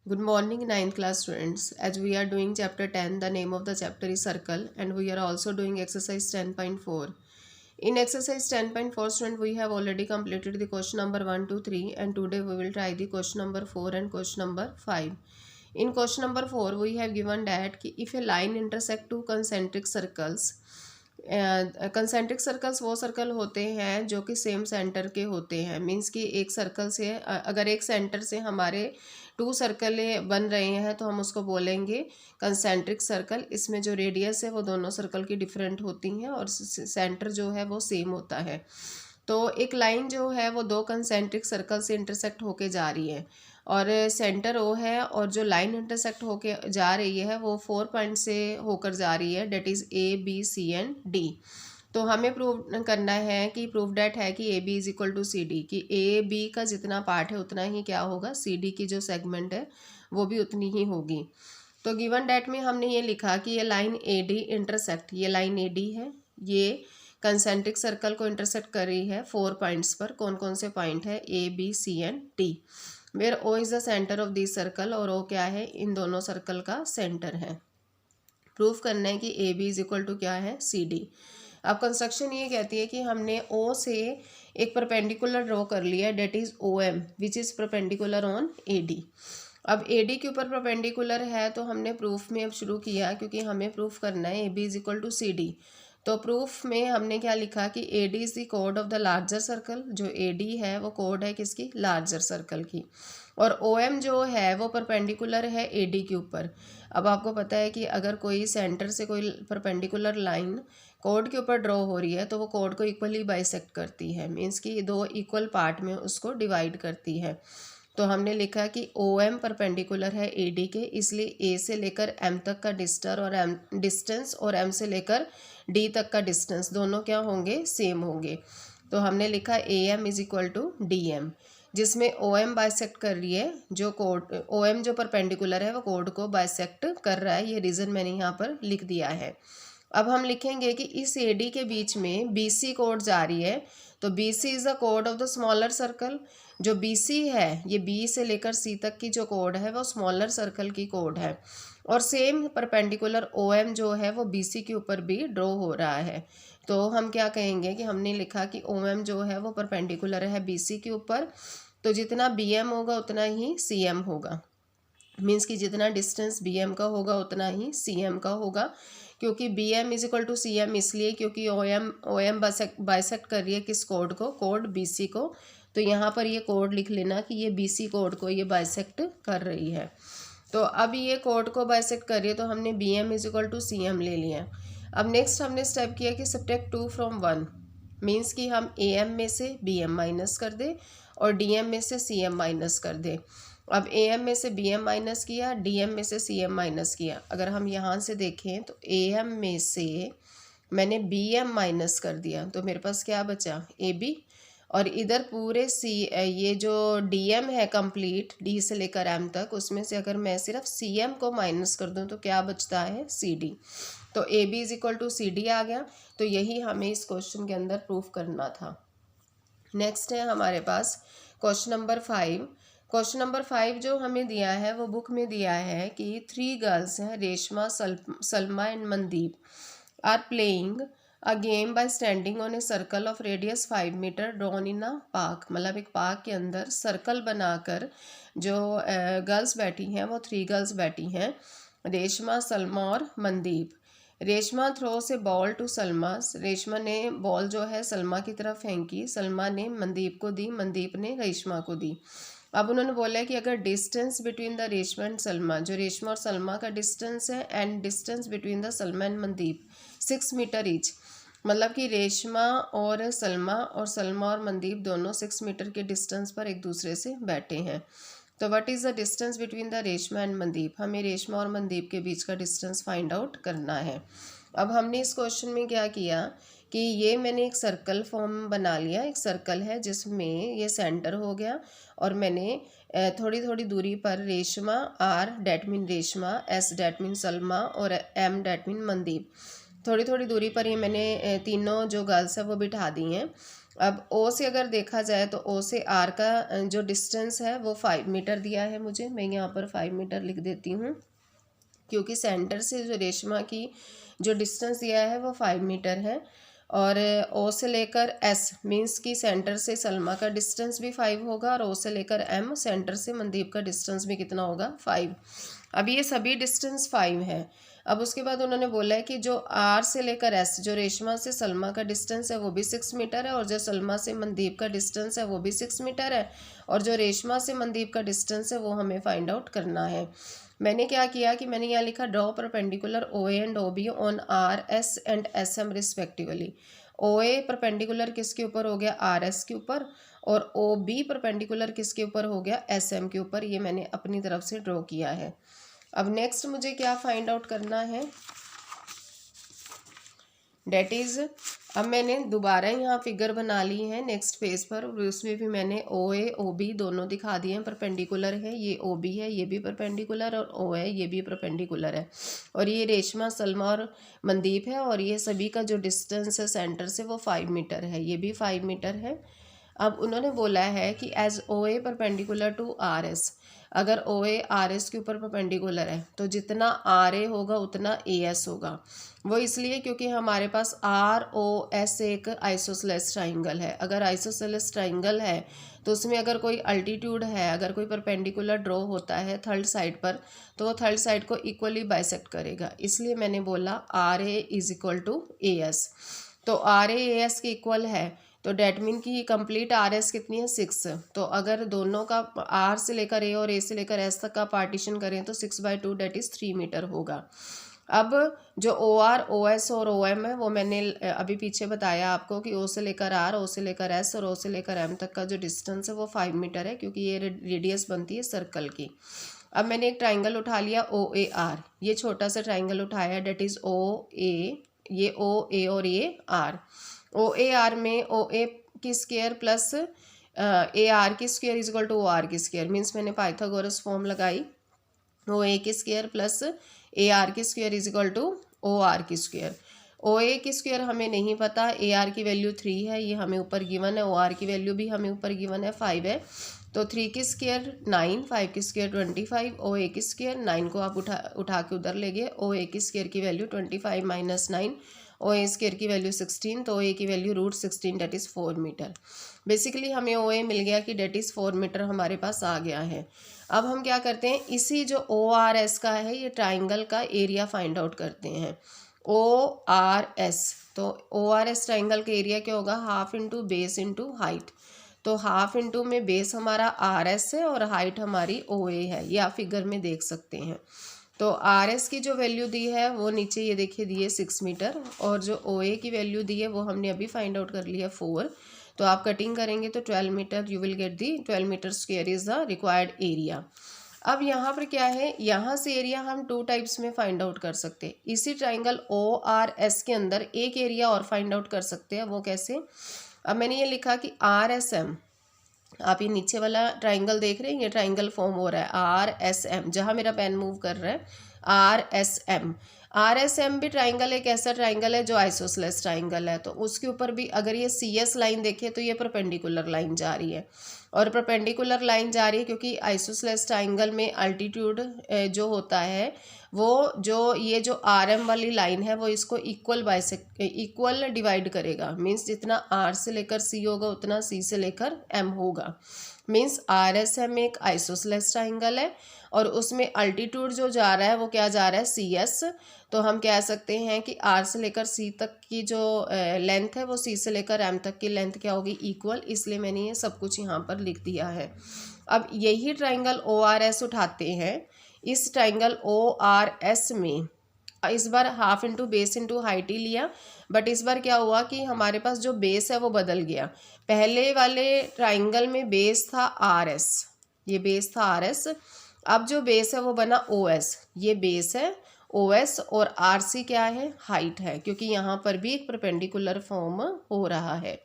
Good morning, ninth class students. As we are doing chapter 10, the name of the chapter is circle, and we are also doing exercise 10.4. In exercise 10.4, student, we have already completed the question number 1 to 3, and today we will try the question number 4 and question number 5. In question number 4, we have given that if a line intersect two concentric circles, concentric circles वो circle होते हैं जो कि same centre के होते हैं। Means कि एक सर्कल से अगर एक सेंटर से हमारे टू सर्कल बन रहे हैं तो हम उसको बोलेंगे कंसेंट्रिक सर्कल। इसमें जो रेडियस है वो दोनों सर्कल की डिफरेंट होती हैं और सेंटर जो है वो सेम होता है। तो एक लाइन जो है वो दो कंसेंट्रिक सर्कल से इंटरसेक्ट होके जा रही है और सेंटर ओ है और जो लाइन इंटरसेक्ट होके जा रही है वो 4 पॉइंट से होकर जा रही है, that is A B C and D. तो हमें प्रूव करना है कि प्रूव डेट है कि A B is equal to C D, कि ए बी का जितना पार्ट है उतना ही क्या होगा, सी डी की जो सेगमेंट है वो भी उतनी ही होगी। तो गिवन डेट में हमने ये लिखा कि ये लाइन ए डी इंटरसेक्ट, ये लाइन ए डी है, ये कंसेंट्रिक सर्कल को इंटरसेक्ट कर रही है 4 पॉइंट्स पर। कौन कौन से पॉइंट है, A B C and D, where O is the centre of this circle, और ओ क्या है, इन दोनों सर्कल का सेंटर है। प्रूफ करना है कि A B is equal to क्या है, सी डी। अब कंस्ट्रक्शन ये कहती है कि हमने ओ से एक परपेंडिकुलर ड्रॉ कर लिया, that is O M which is perpendicular on A D. अब ए डी के ऊपर परपेंडिकुलर है तो हमने प्रूफ में अब शुरू किया, क्योंकि हमें प्रूफ करना है A B is equal to C D. तो प्रूफ में हमने क्या लिखा कि ए डी इज़ द कोड ऑफ द लार्जर सर्कल। जो ए डी है वो कोड है किसकी, लार्जर सर्कल की। और ओ एम जो है वो परपेंडिकुलर है ए डी के ऊपर। अब आपको पता है कि अगर कोई सेंटर से कोई परपेंडिकुलर लाइन कोड के ऊपर ड्रॉ हो रही है तो वो कोड को इक्वली बाइसेक्ट करती है, मीन्स कि दो इक्वल पार्ट में उसको डिवाइड करती है। तो हमने लिखा कि ओ एम परपेंडिकुलर है ए डी के, इसलिए ए से लेकर एम तक का डिस्टेंस और एम से लेकर डी तक का डिस्टेंस दोनों क्या होंगे, सेम होंगे। तो हमने लिखा A M is equal to D M, जिसमें ओ एम बाइसेक्ट कर रही है, जो कोड ओ एम जो परपेंडिकुलर है वो कोड को बाइसेक्ट कर रहा है। ये रीज़न मैंने यहाँ पर लिख दिया है। अब हम लिखेंगे कि इस ए डी के बीच में बी सी कोड जा रही है, तो बी सी इज़ द कोड ऑफ द स्मॉलर सर्कल। जो बी सी है, ये बी से लेकर सी तक की जो कोड है वो स्मॉलर सर्कल की कोड है। और सेम परपेंडिकुलर ओ एम जो है वो बी सी के ऊपर भी ड्रॉ हो रहा है। तो हम क्या कहेंगे कि हमने लिखा कि ओ एम जो है वो परपेंडिकुलर है बी सी के ऊपर, तो जितना बी एम होगा उतना ही सी एम होगा। मीन्स कि जितना डिस्टेंस बी एम का होगा उतना ही सी एम का होगा। क्योंकि B M is equal to C M इसलिए क्योंकि ओ एम बाइसेक्ट कर रही है किस कोड को, कोड बी सी को। तो यहाँ पर ये कोड लिख लेना कि ये बी सी कोड को ये बाइसेक्ट कर रही है। तो अब ये कोड को बाइसेक्ट कर रही है तो हमने B M is equal to C M ले लिया। अब नेक्स्ट हमने स्टेप किया कि सब्ट्रैक्ट 2 फ्रॉम 1, मीन्स कि हम ए एम में से बी एम माइनस कर दे और डी एम में से सी एम माइनस कर दे। अब ए एम में से बी एम माइनस किया, डी एम में से सी एम माइनस किया। अगर हम यहाँ से देखें तो ए एम में से मैंने बी एम माइनस कर दिया तो मेरे पास क्या बचा, ए बी। और इधर पूरे सी ये जो डी एम है कंप्लीट डी से लेकर एम तक, उसमें से अगर मैं सिर्फ सी एम को माइनस कर दूँ तो क्या बचता है, सी डी। तो A B is equal to C D आ गया। तो यही हमें इस क्वेश्चन के अंदर प्रूफ करना था। नेक्स्ट है हमारे पास क्वेश्चन नंबर 5। क्वेश्चन नंबर 5 जो हमें दिया है वो बुक में दिया है कि 3 गर्ल्स हैं, Reshma, Salma and Mandeep are playing a game by standing on a circle of radius 5 metre drawn in a park. मतलब एक पार्क के अंदर सर्कल बनाकर जो गर्ल्स बैठी हैं वो 3 गर्ल्स बैठी हैं, रेशमा, सलमा और Mandeep. Reshma throws a ball to Salma, Reshma ने बॉल जो है सलमा की तरफ फेंकी, सलमा ने मनदीप को दी, मनदीप ने रेशमा को दी। अब उन्होंने बोला है कि अगर distance between the Reshma and Salma, जो रेशमा और सलमा का डिस्टेंस है, and distance between the Salma and Mandeep 6 metre each, मतलब कि रेशमा और सलमा और मनदीप दोनों 6 मीटर के डिस्टेंस पर एक दूसरे से बैठे हैं। तो what is the distance between the Reshma and Mandeep, हमें रेशमा और मनदीप के बीच का डिस्टेंस फाइंड आउट करना है। अब हमने इस क्वेश्चन में क्या किया कि ये मैंने एक सर्कल फॉर्म बना लिया, एक सर्कल है जिसमें ये सेंटर हो गया और मैंने थोड़ी थोड़ी दूरी पर Reshma, R that mean Reshma, S that mean Salma और एम डैट मीन मनदीप, थोड़ी थोड़ी दूरी पर ये मैंने तीनों जो गर्ल्स है वो बिठा दी हैं। अब ओ से अगर देखा जाए तो ओ से आर का जो डिस्टेंस है वो 5 मीटर दिया है मुझे। मैं यहाँ पर 5 मीटर लिख देती हूँ, क्योंकि सेंटर से जो रेशमा की जो डिस्टेंस दिया है वो 5 मीटर है। और ओ से लेकर एस मीन्स कि सेंटर से सलमा का डिस्टेंस भी 5 होगा, और ओ से लेकर एम सेंटर से मनदीप का डिस्टेंस भी कितना होगा, 5। अब ये सभी डिस्टेंस 5 है। अब उसके बाद उन्होंने बोला है कि जो आर से लेकर एस, जो रेशमा से सलमा का डिस्टेंस है वो भी 6 मीटर है, और जो सलमा से मनदीप का डिस्टेंस है वो भी 6 मीटर है, और जो रेशमा से मनदीप का डिस्टेंस है वो हमें फाइंड आउट करना है। मैंने क्या किया कि मैंने यहाँ लिखा draw perpendicular O A and O B on R S and S M respectively. O A perpendicular किसके ऊपर हो गया, आर एस के ऊपर, और ओ बी परपेंडिकुलर किसके ऊपर हो गया, एस एम के ऊपर। ये मैंने अपनी तरफ से ड्रॉ किया है। अब नेक्स्ट मुझे क्या फाइंड आउट करना है, डेट इज़, अब मैंने दोबारा यहाँ फिगर बना ली है नेक्स्ट पेज पर, और उसमें भी मैंने ओ ए ओ बी दोनों दिखा दिए हैं, परपेंडिकुलर है। ये ओ बी है, ये भी परपेंडिकुलर, और ओ है, ये भी परपेंडिकुलर है। और ये रेशमा, सलमा और मनदीप है, और ये सभी का जो डिस्टेंस है सेंटर से वो 5 मीटर है, ये भी 5 मीटर है। अब उन्होंने बोला है कि as O A perpendicular to R S, अगर ओ ए आर एस के ऊपर परपेंडिकुलर है तो जितना आर ए होगा उतना ए एस होगा। वो इसलिए क्योंकि हमारे पास आर ओ एस एक आइसोसेलेस ट्राइंगल है। अगर आइसोसेलेस ट्राइंगल है तो उसमें अगर कोई अल्टीट्यूड है, अगर कोई परपेंडिकुलर ड्रॉ होता है थर्ड साइड पर, तो वो थर्ड साइड को इक्वली बाइसेक्ट करेगा। इसलिए मैंने बोला R A is equal to A S. तो आर ए एस के इक्वल है, तो डेट मीन की कंप्लीट आर एस कितनी है, 6। तो अगर दोनों का आर से लेकर ए और ए से लेकर एस तक का पार्टीशन करें तो 6/2 डेट इज़ 3 मीटर होगा। अब जो ओ आर ओ एस और ओ एम है वो मैंने अभी पीछे बताया आपको कि ओ से लेकर आर, ओ से लेकर एस और ओ से लेकर एम तक का जो डिस्टेंस है वो 5 मीटर है, क्योंकि ये रेडियस बनती है सर्कल की। अब मैंने एक ट्राइंगल उठा लिया ओ ए आर, ये छोटा सा ट्राइंगल उठाया, डेट इज़ ओ ए, ये ओ ए और ये आर। ओ ए आर में ओ ए की स्क्वायर प्लस ए आर की square is equal to O R की स्क्वायर, मीन्स मैंने पाइथागोरस फॉर्म लगाई। ओ ए की स्क्वायर प्लस ए आर की square is equal to O R की square. O A की square हमें नहीं पता, ए आर की वैल्यू 3 है, ये हमें ऊपर गिवन है, ओ आर की वैल्यू भी हमें ऊपर गिवन है 5 है। तो 3 की स्क्वायर 9, 5 की स्क्वायर 25, ओ ए की स्क्वायर 9 को आप उठा के उधर ले गए, ओ ए की स्क्वायर की value 25 minus 9, O A square की वैल्यू 16, तो ओ ए की value √16 that is 4 metre. Basically हमें ओ ए मिल गया कि डेट इज़ 4 मीटर हमारे पास आ गया है। अब हम क्या करते हैं, इसी जो ओ आर एस का है ये ट्राइंगल का एरिया फाइंड आउट करते हैं। ओ आर एस, तो ओ आर एस ट्राइंगल का एरिया क्या होगा, half into base into height. तो हाफ इंटू में बेस हमारा आर एस है और हाइट हमारी ओ ए है, ये आप फिगर में देख सकते हैं। तो आर एस की जो वैल्यू दी है वो नीचे ये देखिए दी है 6 मीटर, और जो ओ ए की वैल्यू दी है वो हमने अभी फाइंड आउट कर लिया 4। तो आप कटिंग करेंगे तो 12 metre, you will get the 12 metre square is the required area. अब यहाँ पर क्या है, यहाँ से एरिया हम 2 टाइप्स में फाइंड आउट कर सकते हैं। इसी ट्राइंगल ओ आर एस के अंदर एक एरिया और फाइंड आउट कर सकते हैं, वो कैसे। अब मैंने ये लिखा कि आर एस एम, आप ये नीचे वाला ट्राइंगल देख रहे हैं, ये ट्राइंगल फॉर्म हो रहा है आर एस एम, जहाँ मेरा पेन मूव कर रहा है R S M. R S M भी ट्राइंगल एक ऐसा ट्राइंगल है जो आइसोसेलेस ट्राइंगल है, तो उसके ऊपर भी अगर ये सी एस लाइन देखें तो ये परपेंडिकुलर लाइन जा रही है, और परपेंडिकुलर लाइन जा रही है क्योंकि आइसोसेलेस ट्राइंगल में अल्टीट्यूड जो होता है वो ये जो आर एम वाली लाइन है वो इसको इक्वल डिवाइड करेगा। मीन्स जितना आर से लेकर सी होगा उतना सी से लेकर एम होगा। मीन्स आर एस एम एक आइसोसेलेस ट्राइंगल है, और उसमें अल्टीट्यूड जो जा रहा है वो क्या जा रहा है, सी एस। तो हम कह सकते हैं कि आर से लेकर सी तक की जो लेंथ है वो सी से लेकर एम तक की लेंथ क्या होगी, इक्वल। इसलिए मैंने ये सब कुछ यहाँ पर लिख दिया है। अब यही ट्राइंगल ओ आर एस उठाते हैं, इस ट्राइंगल ओ आर एस में इस बार half into base into height ही लिया, बट इस बार क्या हुआ कि हमारे पास जो बेस है वो बदल गया। पहले वाले ट्राइंगल में बेस था आर एस, ये बेस था आर एस, अब जो बेस है वो बना ओ एस, ये बेस है ओ एस, और आर सी क्या है, हाइट है, क्योंकि यहाँ पर भी एक परपेंडिकुलर फॉर्म हो रहा है।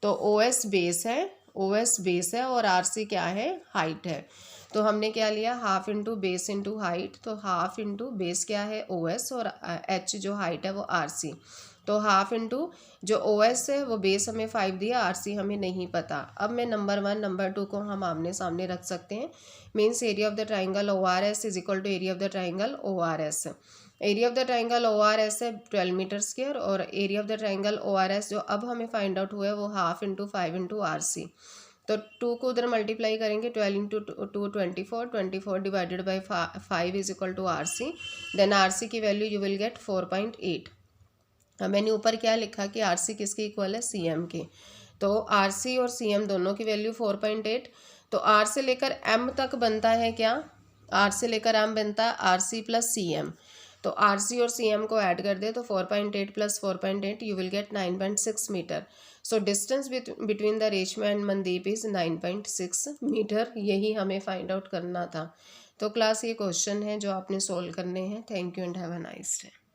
तो ओ एस बेस है, ओ एस बेस है और आर सी क्या है, हाइट है। तो हमने क्या लिया, half into base into height, तो हाफ इंटू बेस क्या है OS और h जो हाइट है वो RC, तो हाफ इंटू जो OS है वो बेस हमें 5 दिया, RC हमें नहीं पता। अब मैं नंबर 1 नंबर 2 को हम आमने सामने रख सकते हैं। Means area of the triangle ORS is equal to area of the triangle ORS। Area of the triangle ORS है 12 मीटर स्क्वायर और area of the triangle ORS जो अब हमें फाइंड आउट हुआ है वो हाफ इंटू 5 इंटू RC। तो 2 को उधर मल्टीप्लाई करेंगे, 12 into 2 24, 24 divided by 5 is equal to RC। Then RC की वैल्यू यू विल गेट 4.8। अब मैंने ऊपर क्या लिखा कि RC किसके इक्वल है, CM के। तो RC और CM दोनों की वैल्यू 4.8। तो R से लेकर M तक बनता है क्या, R से लेकर M बनता है RC प्लस CM। तो RC और CM को ऐड कर दे तो 4.8 plus 4.8 you will get 9.6 metre. So distance between the Reshma and Mandeep is 9.6 metre. यही हमें फाइंड आउट करना था। तो क्लास ये क्वेश्चन है जो आपने सोल्व करने हैं। Thank you and have a nice day.